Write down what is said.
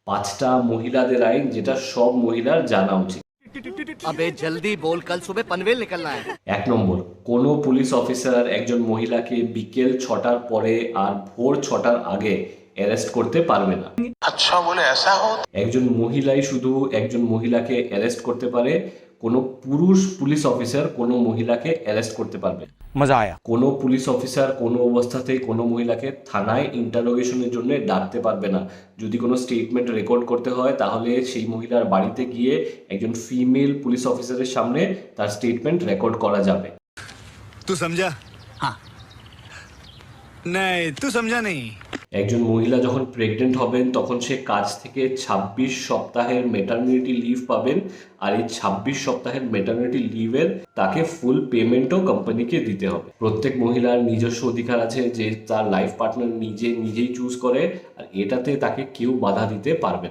5টা মহিলাদের আইন, যেটা সব মহিলার জানা উচিত। अबे जल्दी बोल, कल सुबह पनवेल निकलना है। 1 নম্বর, কোনো পুলিশ অফিসার একজন মহিলাকে বিকেল 6টার পরে আর ভোর 6টার আগে অ্যারেস্ট করতে পারবে না। अच्छा बोले ऐसा हो। একজন মহিলাই শুধু একজন মহিলাকে অ্যারেস্ট করতে পারে, কোনো পুরুষ পুলিশ অফিসার কোনো মহিলাকে অ্যারেস্ট করতে পারবে না। मजा आया। কোনো পুলিশ অফিসার কোনো অবস্থাতেই কোনো মহিলাকে থানায় ইন্টারোগেশনের জন্য ডাকতে পারবে না। যদি কোনো স্টেটমেন্ট রেকর্ড করতে হয় তাহলে সেই মহিলার বাড়িতে গিয়ে একজন ফিমেল পুলিশ অফিসারের সামনে তার স্টেটমেন্ট রেকর্ড করা যাবে। तू समझा? हाँ। नहीं, तू समझा नहीं। একজন মহিলা যখন প্রেগনেন্ট হবেন তখন সে কাজ থেকে 26 সপ্তাহের মেটারনিটি লিভ পাবেন, আর এই 26 সপ্তাহের মেটারনিটি লিভের তাকে ফুল পেমেন্টও কোম্পানিকে দিতে হবে। প্রত্যেক মহিলার নিজস্ব অধিকার আছে যে তার লাইফ পার্টনার নিজেই চুজ করে, আর এটাতে তাকে কেউ বাধা দিতে পারবে না।